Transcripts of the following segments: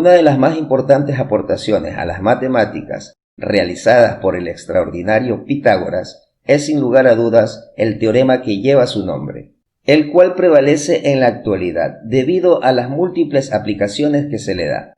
Una de las más importantes aportaciones a las matemáticas realizadas por el extraordinario Pitágoras es sin lugar a dudas el teorema que lleva su nombre, el cual prevalece en la actualidad debido a las múltiples aplicaciones que se le da.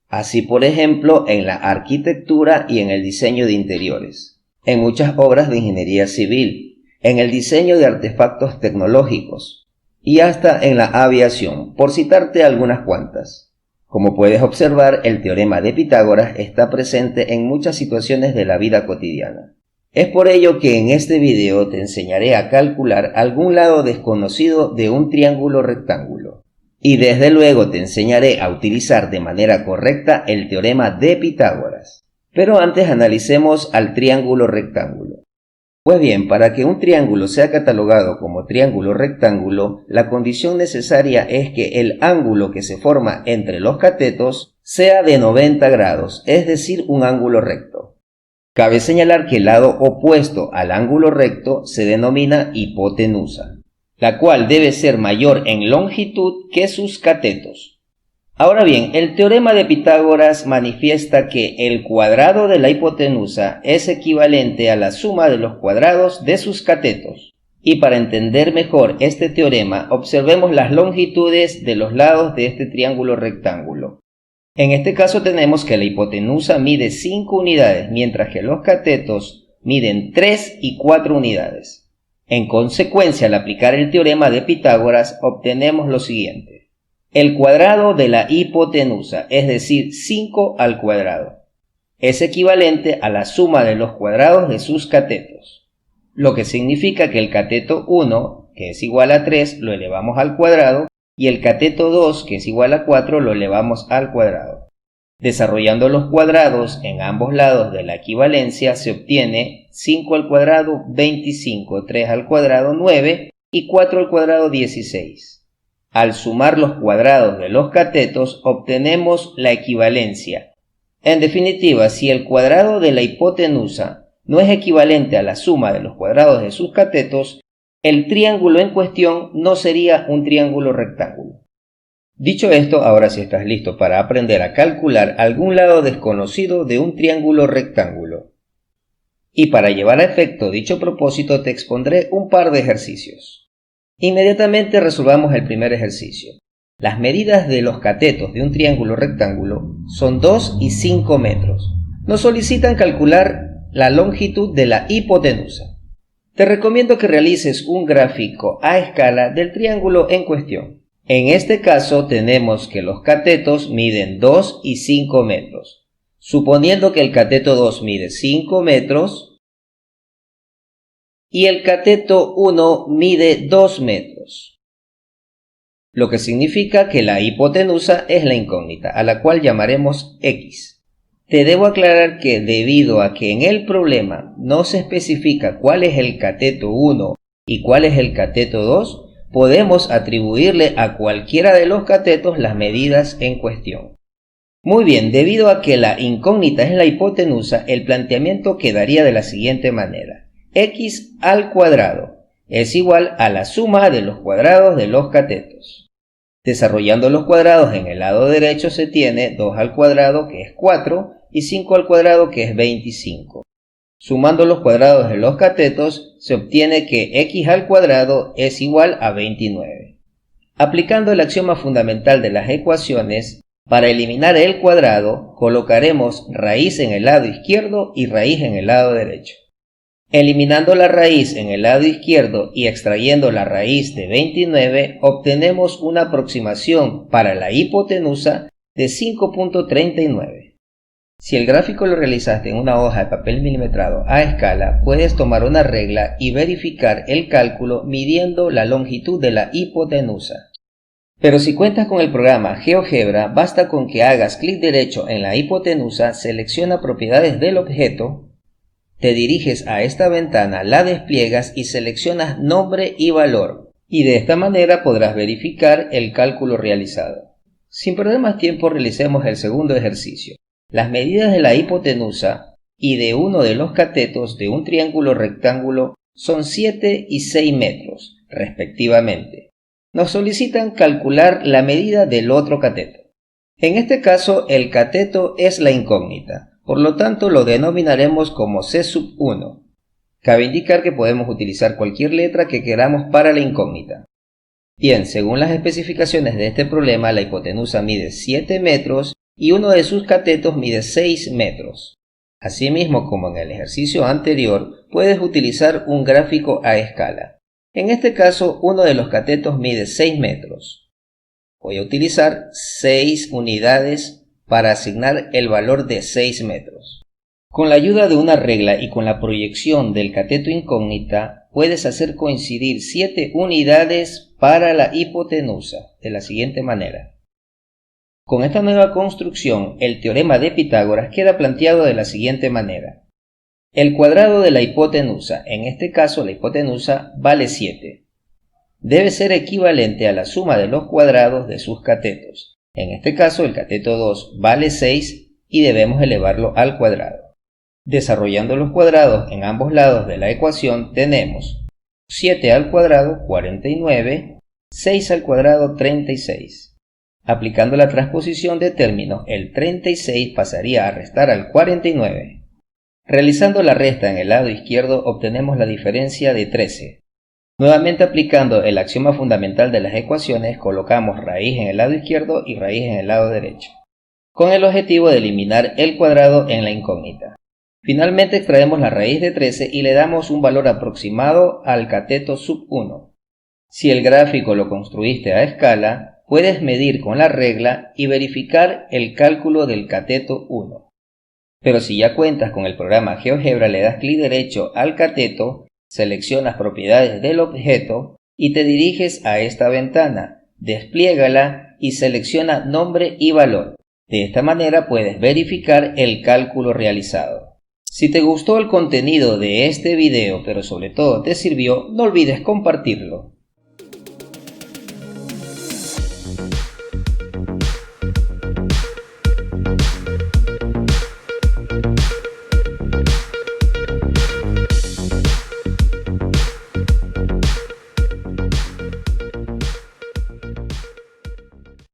Así, por ejemplo, en la arquitectura y en el diseño de interiores, en muchas obras de ingeniería civil, en el diseño de artefactos tecnológicos y hasta en la aviación, por citarte algunas cuantas. Como puedes observar, el teorema de Pitágoras está presente en muchas situaciones de la vida cotidiana. Es por ello que en este video te enseñaré a calcular algún lado desconocido de un triángulo rectángulo. Y desde luego te enseñaré a utilizar de manera correcta el teorema de Pitágoras. Pero antes analicemos al triángulo rectángulo. Pues bien, para que un triángulo sea catalogado como triángulo rectángulo, la condición necesaria es que el ángulo que se forma entre los catetos sea de 90 grados, es decir, un ángulo recto. Cabe señalar que el lado opuesto al ángulo recto se denomina hipotenusa, la cual debe ser mayor en longitud que sus catetos. Ahora bien, el teorema de Pitágoras manifiesta que el cuadrado de la hipotenusa es equivalente a la suma de los cuadrados de sus catetos. Y para entender mejor este teorema, observemos las longitudes de los lados de este triángulo rectángulo. En este caso tenemos que la hipotenusa mide 5 unidades, mientras que los catetos miden 3 y 4 unidades. En consecuencia, al aplicar el teorema de Pitágoras, obtenemos lo siguiente. El cuadrado de la hipotenusa, es decir, 5 al cuadrado, es equivalente a la suma de los cuadrados de sus catetos, lo que significa que el cateto 1, que es igual a 3, lo elevamos al cuadrado, y el cateto 2, que es igual a 4, lo elevamos al cuadrado. Desarrollando los cuadrados en ambos lados de la equivalencia, se obtiene 5 al cuadrado, 25, 3 al cuadrado, 9, y 4 al cuadrado, 16. Al sumar los cuadrados de los catetos, obtenemos la equivalencia. En definitiva, si el cuadrado de la hipotenusa no es equivalente a la suma de los cuadrados de sus catetos, el triángulo en cuestión no sería un triángulo rectángulo. Dicho esto, ahora sí estás listo para aprender a calcular algún lado desconocido de un triángulo rectángulo. Y para llevar a efecto dicho propósito te expondré un par de ejercicios. Inmediatamente resolvamos el primer ejercicio. Las medidas de los catetos de un triángulo rectángulo son 2 y 5 metros. Nos solicitan calcular la longitud de la hipotenusa. Te recomiendo que realices un gráfico a escala del triángulo en cuestión. En este caso tenemos que los catetos miden 2 y 5 metros. Suponiendo que el cateto 2 mide 5 metros, y el cateto 1 mide 2 metros, lo que significa que la hipotenusa es la incógnita, a la cual llamaremos X. Te debo aclarar que debido a que en el problema no se especifica cuál es el cateto 1 y cuál es el cateto 2, podemos atribuirle a cualquiera de los catetos las medidas en cuestión. Muy bien, debido a que la incógnita es la hipotenusa, el planteamiento quedaría de la siguiente manera. X al cuadrado es igual a la suma de los cuadrados de los catetos. Desarrollando los cuadrados en el lado derecho se tiene 2 al cuadrado que es 4 y 5 al cuadrado que es 25. Sumando los cuadrados de los catetos se obtiene que X al cuadrado es igual a 29. Aplicando el axioma fundamental de las ecuaciones, para eliminar el cuadrado colocaremos raíz en el lado izquierdo y raíz en el lado derecho. Eliminando la raíz en el lado izquierdo y extrayendo la raíz de 29, obtenemos una aproximación para la hipotenusa de 5.39. Si el gráfico lo realizaste en una hoja de papel milimetrado a escala, puedes tomar una regla y verificar el cálculo midiendo la longitud de la hipotenusa. Pero si cuentas con el programa GeoGebra, basta con que hagas clic derecho en la hipotenusa, selecciona propiedades del objeto, te diriges a esta ventana, la despliegas y seleccionas nombre y valor, y de esta manera podrás verificar el cálculo realizado. Sin perder más tiempo, realicemos el segundo ejercicio. Las medidas de la hipotenusa y de uno de los catetos de un triángulo rectángulo son 7 y 6 metros, respectivamente. Nos solicitan calcular la medida del otro cateto. En este caso, el cateto es la incógnita, por lo tanto lo denominaremos como C sub 1. Cabe indicar que podemos utilizar cualquier letra que queramos para la incógnita. Bien, según las especificaciones de este problema, la hipotenusa mide 7 metros y uno de sus catetos mide 6 metros. Asimismo, como en el ejercicio anterior, puedes utilizar un gráfico a escala. En este caso, uno de los catetos mide 6 metros. Voy a utilizar 6 unidades para asignar el valor de 6 metros. Con la ayuda de una regla y con la proyección del cateto incógnita, puedes hacer coincidir 7 unidades para la hipotenusa, de la siguiente manera. Con esta nueva construcción, el teorema de Pitágoras queda planteado de la siguiente manera. El cuadrado de la hipotenusa, en este caso la hipotenusa, vale 7. Debe ser equivalente a la suma de los cuadrados de sus catetos. En este caso, el cateto 2 vale 6 y debemos elevarlo al cuadrado. Desarrollando los cuadrados en ambos lados de la ecuación, tenemos 7 al cuadrado, 49, 6 al cuadrado, 36. Aplicando la transposición de términos, el 36 pasaría a restar al 49. Realizando la resta en el lado izquierdo, obtenemos la diferencia de 13. Nuevamente aplicando el axioma fundamental de las ecuaciones, colocamos raíz en el lado izquierdo y raíz en el lado derecho, con el objetivo de eliminar el cuadrado en la incógnita. Finalmente extraemos la raíz de 13 y le damos un valor aproximado al cateto sub 1. Si el gráfico lo construiste a escala, puedes medir con la regla y verificar el cálculo del cateto 1. Pero si ya cuentas con el programa GeoGebra, le das clic derecho al cateto, seleccionas propiedades del objeto y te diriges a esta ventana, despliégala y selecciona nombre y valor. De esta manera puedes verificar el cálculo realizado. Si te gustó el contenido de este video, pero sobre todo te sirvió, no olvides compartirlo.